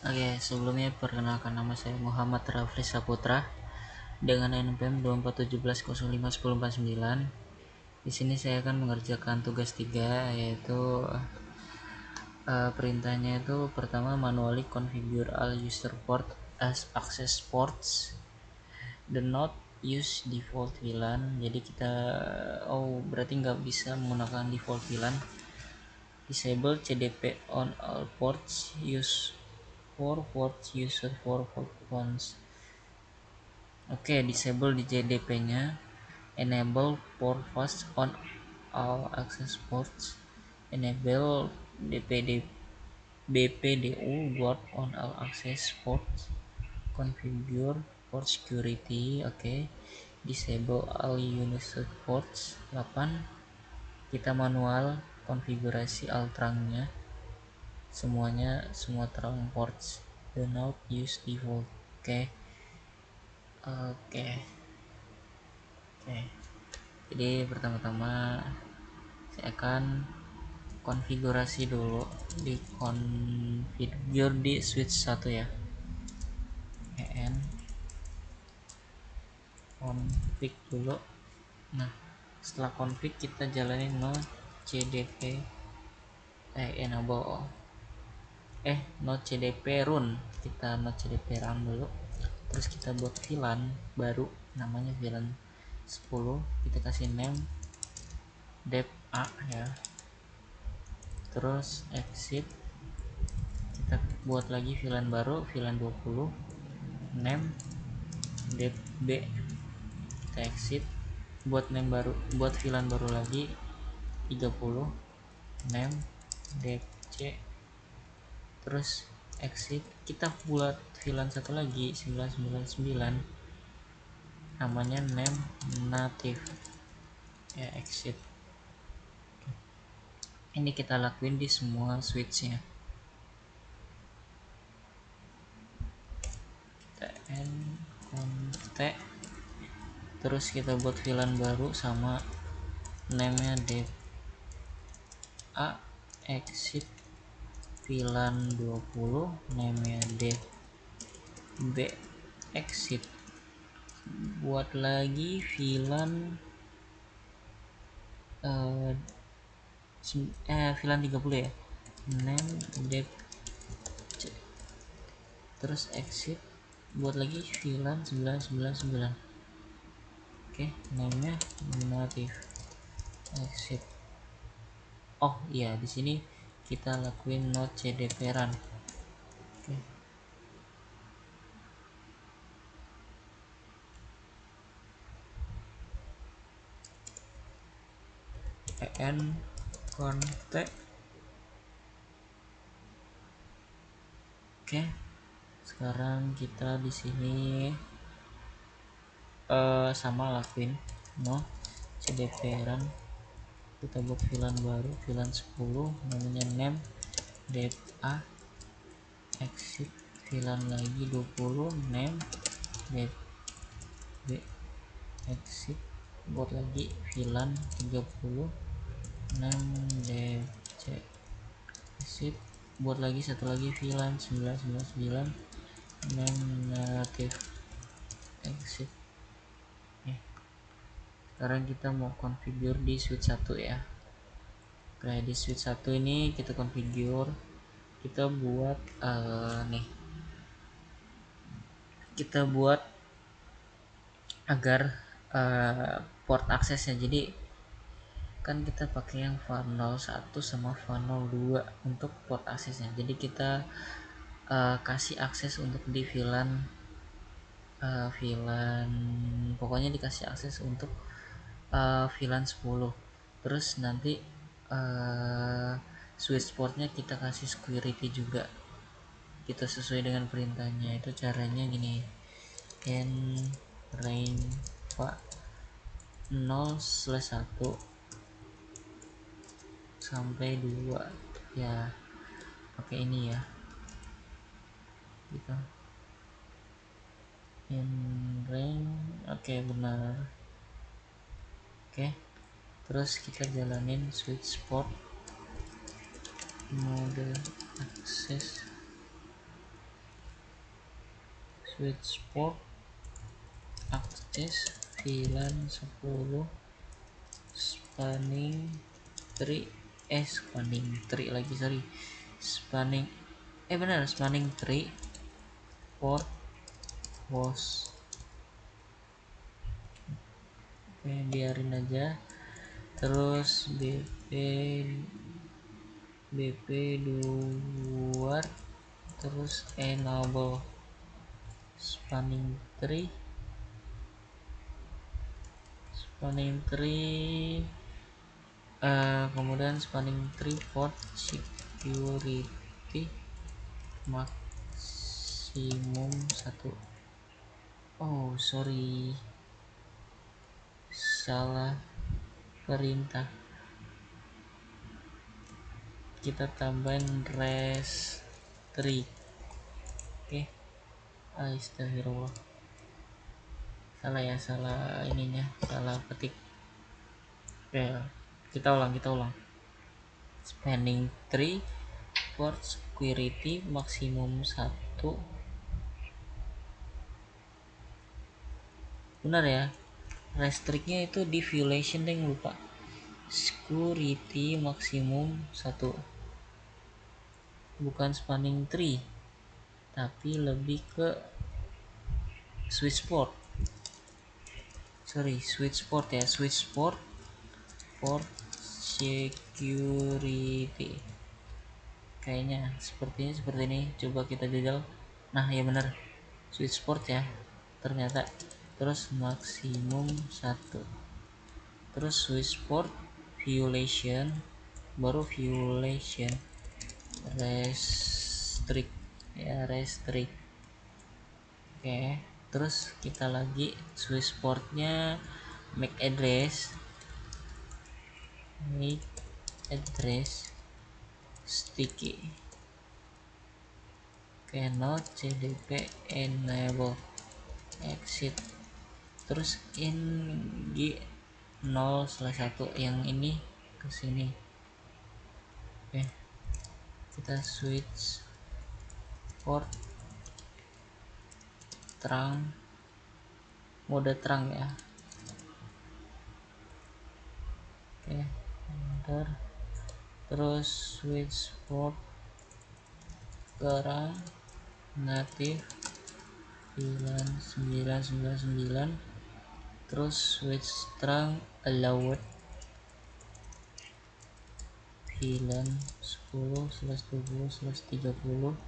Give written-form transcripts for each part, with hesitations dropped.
Oke, sebelumnya perkenalkan nama saya Muhammad Rafli Saputra dengan NPM 2417051049. Di sini saya akan mengerjakan tugas 3, yaitu perintahnya itu pertama, manually configure all user port as access ports. The not use default VLAN. Jadi kita berarti nggak bisa menggunakan default VLAN. Disable CDP on all ports. Use for ports user for phones. Oke, disable di JDP-nya. Enable port fast on all access ports. Enable BPDU word on all access ports. Configure port security. Oke. Disable all user ports. 8. Kita manual konfigurasi all trunk-nya. Semua trunk ports. Do not use default. Oke. Oke. Jadi pertama-tama saya akan konfigurasi dulu di configure di switch 1 ya. En config dulu. Nah, setelah config kita jalanin no cdp enable no cdp run. Kita no cdp run dulu, terus kita buat VLAN baru namanya VLAN 10. Kita kasih name dep a ya, terus exit. Kita buat lagi VLAN baru, VLAN 20, name dep b. Kita exit, buat name baru, buat VLAN baru lagi 30, name dep c, terus exit. Kita buat VLAN satu lagi 999, namanya name native ya, exit. Ini kita lakuin di semua switchnya. T, terus kita buat VLAN baru sama namenya dep a, exit VLAN 20, namanya dep b, exit. Buat lagi VLAN VLAN 30 ya, name dep c, terus exit. Buat lagi VLAN 999. Oke, namanya native, exit. Oh iya, di sini kita lakuin node cdp run. Oke. En kontek. Oke, sekarang kita di sini sama lakuin no cdp run. Kita buat VLAN baru, VLAN 10, namanya name dep a, exit VLAN lagi 20, name dep b, exit. Buat lagi VLAN 30, name dep c, exit. Buat lagi satu lagi VLAN 999, name native, exit. Sekarang kita mau configure di switch 1 ya. Oke, di switch 1 ini kita configure, kita buat kita buat agar port aksesnya. Jadi kan kita pakai yang VAN 01 sama VAN 02 untuk port aksesnya. Jadi kita kasih akses untuk di VLAN pokoknya dikasih akses untuk VLAN 10. Terus nanti switch portnya kita kasih security juga, kita sesuai dengan perintahnya. Itu caranya gini, en range 0/1 sampai 2 ya, pakai ini ya, gitu. In range, oke, benar. Oke, terus kita jalanin switch port mode access. switch port access VLAN 10 spanning tree spanning tree lagi, sorry, spanning benar, spanning tree port host. Oke, biarin aja. Terus bp luar, terus enable spanning tree kemudian spanning tree port security maksimum 1. Oh sorry, salah perintah, kita tambahin res 3. Oke, astagfirullah, salah ya, salah ininya, salah ketik. Oke, kita ulang spanning tree port security maksimum 1. Benar ya, restriknya itu di violation deh, lupa. Security maksimum 1, bukan spanning tree tapi lebih ke switch port, sorry, switch port ya, switch port security, kayaknya sepertinya seperti ini. Coba kita jajal. Nah ya benar, switch port ya ternyata. Terus maksimum 1, terus switch port violation, baru violation restrict ya, restrict. Oke, terus kita lagi switch portnya make address sticky cannot cdp enable exit, terus in g 0/1 yang ini ke sini. Oke, kita switch port terang, mode terang ya. Oke, bentar. Terus switch port terang native VLAN 999, terus switch terang allowed VLAN 10/20/30,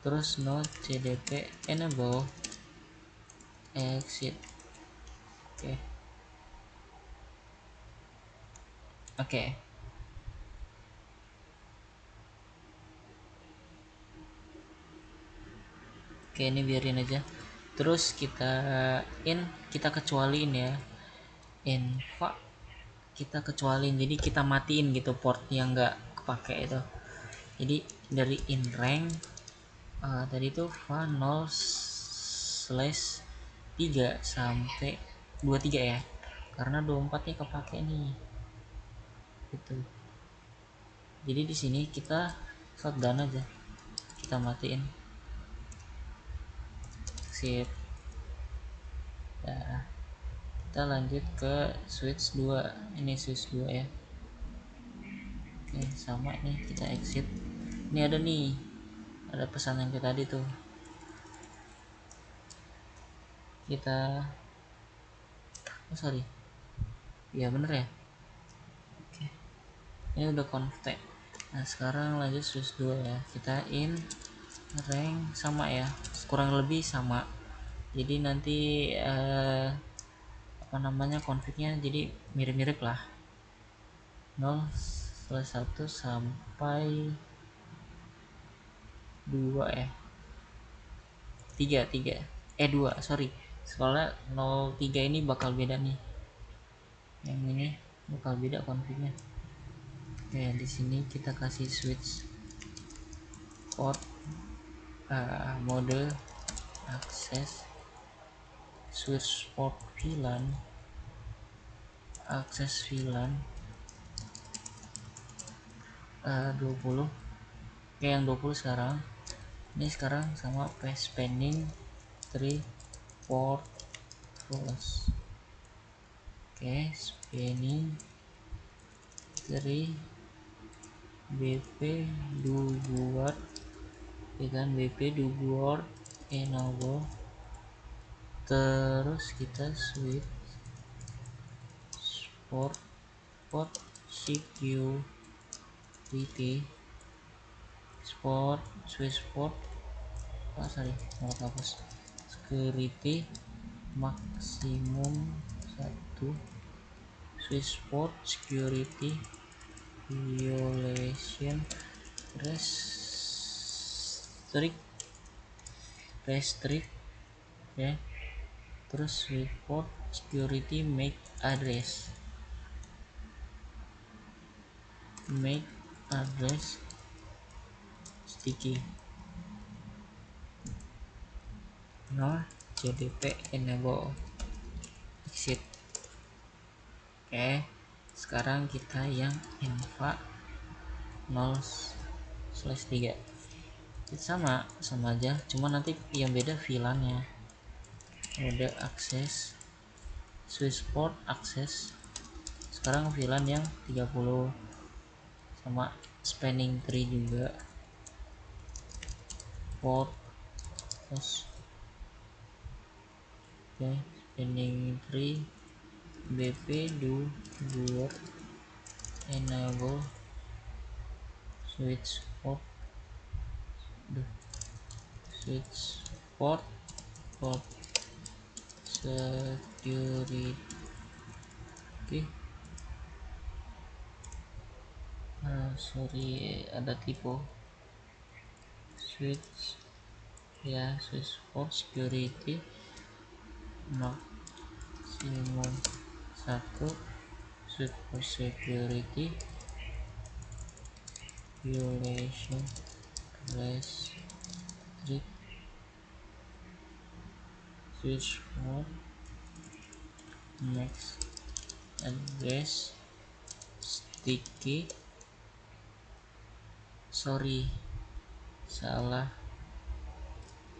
terus no cdp enable exit. Oke. Oke. Oke, ini biarin aja. Terus kita kecualiin ya, infa kita kecualiin, jadi kita matiin gitu port yang nggak kepake itu. Jadi dari in rank tadi itu va 0/3 sampai 23 ya, karena 24 nya kepake nih gitu. Jadi di sini kita shutdown aja, kita matiin sip ya. Kita lanjut ke switch 2, ini switch 2 ya. Oke, sama nih, kita exit. Ini ada pesan yang tadi tuh, kita sorry ya, bener ya. Oke, ini udah config. Nah sekarang lanjut switch 2 ya, kita in rank sama ya, kurang lebih sama. Jadi nanti confignya jadi mirip-mirip lah, 0/1 sampai 2 ya, 3 2, sorry, soalnya 03 ini bakal beda nih, yang ini bakal beda confignya. Oke, di sini kita kasih switch port mode akses switch port VLAN akses VLAN 20. Oke, yang 20 sekarang. Ini sekarang sama spanning 3 port plus. Oke, spinning 3 BP do board, dengan BP do board enable. Terus kita switch port security switch port security maksimum 1, switch port security violation restrict ya. Terus switch port security make address sticky no JDP enable exit. Oke, sekarang kita yang enva 0/3 sama aja, cuma nanti yang beda VLAN-nya. Mode akses switch port akses, sekarang VLAN yang 30 sama spanning tree juga port plus. Oke, spanning tree BP do board enable switch port port security sorry ada typo, switch port security maksimum 1, switch port security violation restrict switch port next address sticky, sorry salah,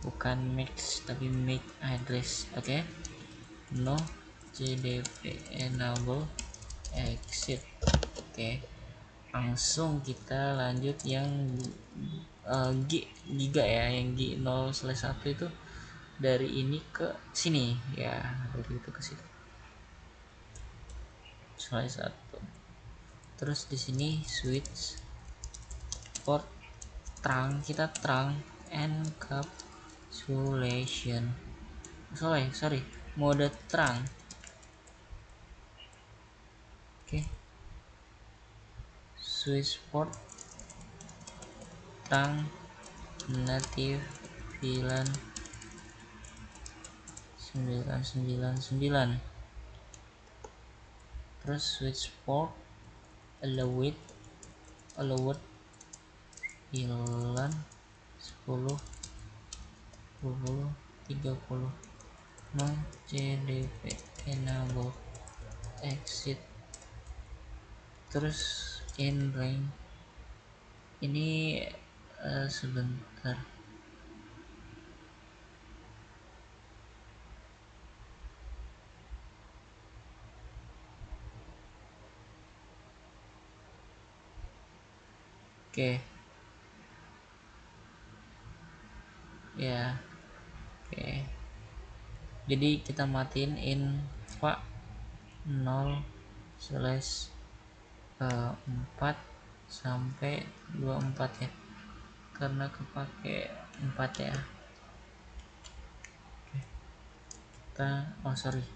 bukan max tapi make address. Oke, no JDP enable exit. Oke, langsung kita lanjut yang giga ya, yang G 0/1 itu dari ini ke sini ya, dari itu ke situ /1. Terus di sini switch port trunk, kita trunk encapsulation, sorry mode trunk. Oke, switch port trunk native VLAN 999. Terus switch port allowed VLAN 10 20 30 no JDP enable exit. Terus in range ini sebentar. Oke ya, oke, jadi kita matiin infa 0/4 sampai 24 ya, karena kepake 4 ya. Oke. Kita sorry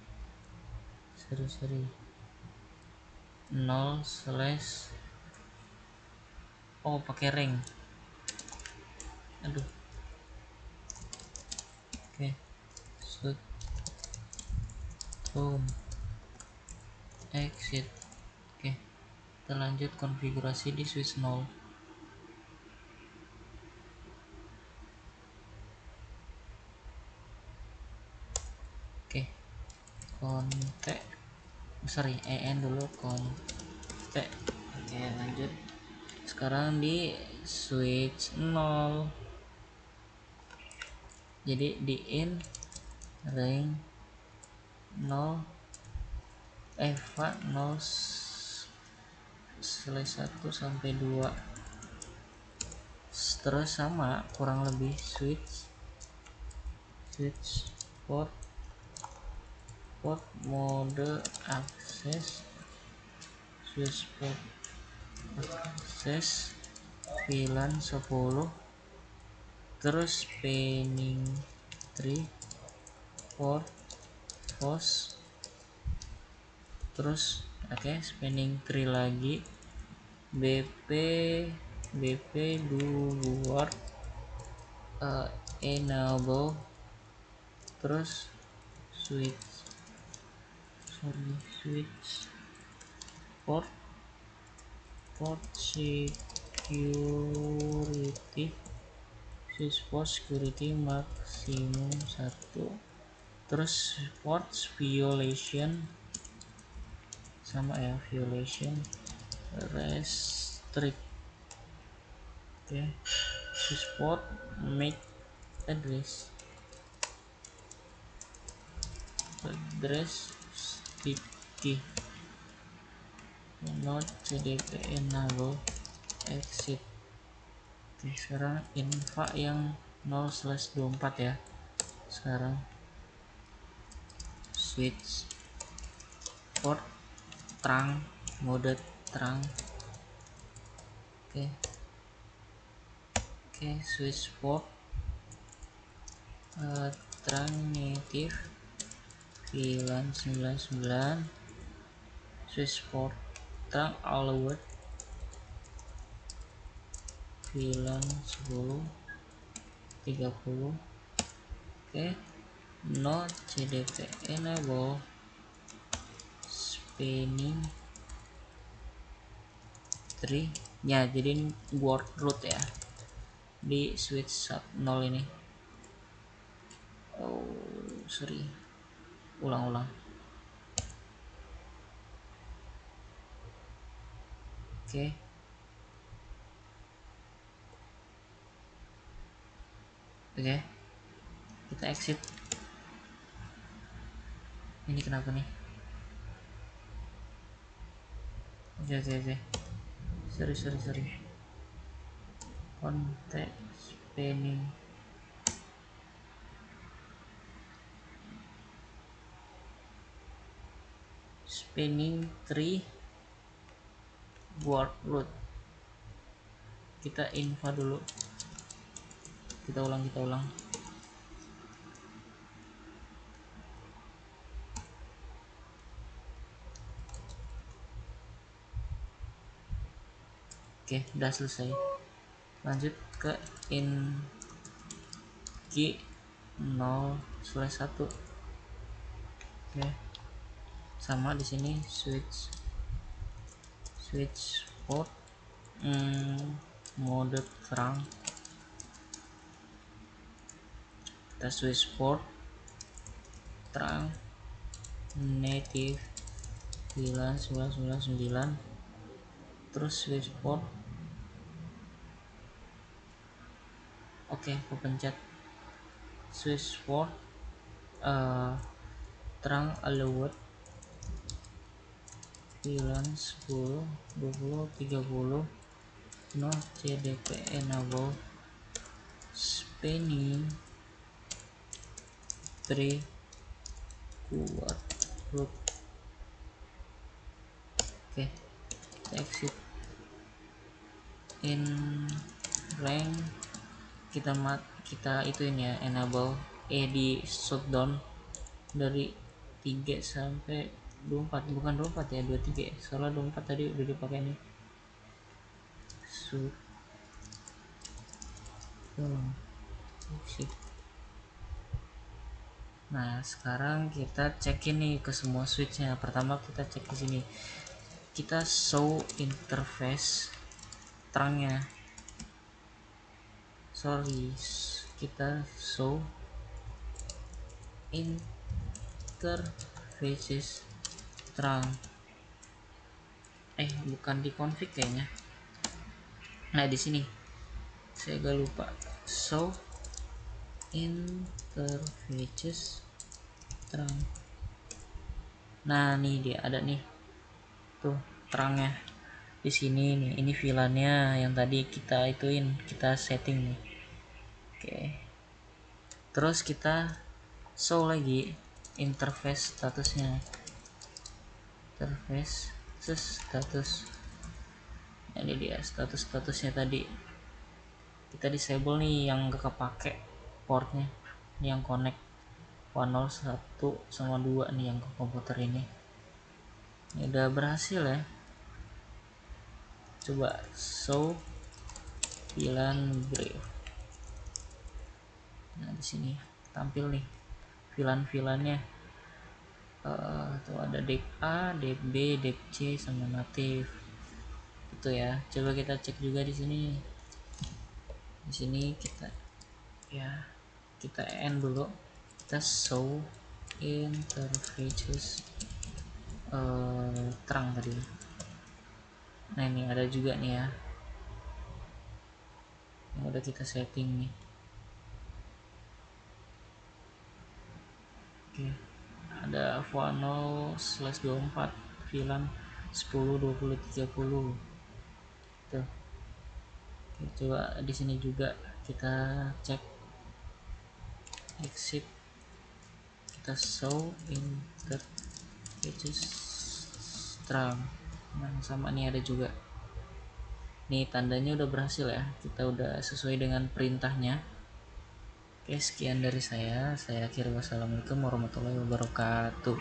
0/ pakai ring, aduh. Oke, shoot home exit. Oke, kita lanjut konfigurasi di switch 0. Oke, en dulu kontek. Oke, lanjut. Sekarang di switch 0, jadi di in rank 0 eva 0 1 sampai 2, terus sama kurang lebih switch port mode akses, switch port akses VLAN 10, terus spanning tree port host, terus spanning tree lagi bp do word enable, terus switch port security, switch port security maksimum 1, terus port violation sama ya, violation restrict. Switch port make address sticky not cdp enable exit. Sekarang infa yang 0/24 ya. Sekarang switch port terang, mode terang. Switch port terang native VLAN 99, switch port terang allowed VLAN 10 30. No cdp enable spanning tree ya, jadi ini word root ya di switch 0 ini. Sorry, ulang. Oke, kita exit. Ini kenapa nih? Oke. Sorry. Context spanning tree word root. Kita infa dulu. Kita ulang. Oke, udah selesai. Lanjut ke in key 0/1. Sama di sini switch port mode terang, kita switch port terang native VLAN 999, terus switch port kepencet switch port terang allowed VLAN 10 20 30, no cdp enable spanning tree word root. Exit. In rank kita ituin ya, enable di shutdown dari 3 sampai 24, bukan 24 ya, 23 ya, soalnya 24 tadi udah dipakai nih. Nah, sekarang kita cek ini ke semua switchnya. Pertama kita cek di sini, kita show interface terangnya, kita show interfaces terang, bukan di config kayaknya. Nah, di sini saya agak lupa, show interfaces terang. Nah nih dia ada nih tuh terangnya di sini nih. Ini VLAN-nya yang tadi kita kita setting nih. Oke, terus kita show lagi interface statusnya. Interface status, ini dia statusnya tadi. Kita disable nih yang gak kepake portnya, ini yang connect 101 sama 2 nih yang ke komputer ini udah berhasil ya. Coba show VLAN brief. Nah di sini tampil nih VLAN-VLANnya. Tuh ada dep A, dep B, dep C sama native itu ya. Coba kita cek juga di sini. Di sini kita end dulu. Kita show interfaces terang tadi. Nah ini ada juga nih ya yang udah kita setting nih. Oke, ada v0/24 VLAN 10 20 30 tuh. Oke, coba di sini juga kita cek exit, kita show interfaces terang. Nah sama nih ada juga nih tandanya udah berhasil ya, kita udah sesuai dengan perintahnya. Oke, sekian dari saya akhiri. Wassalamualaikum warahmatullahi wabarakatuh.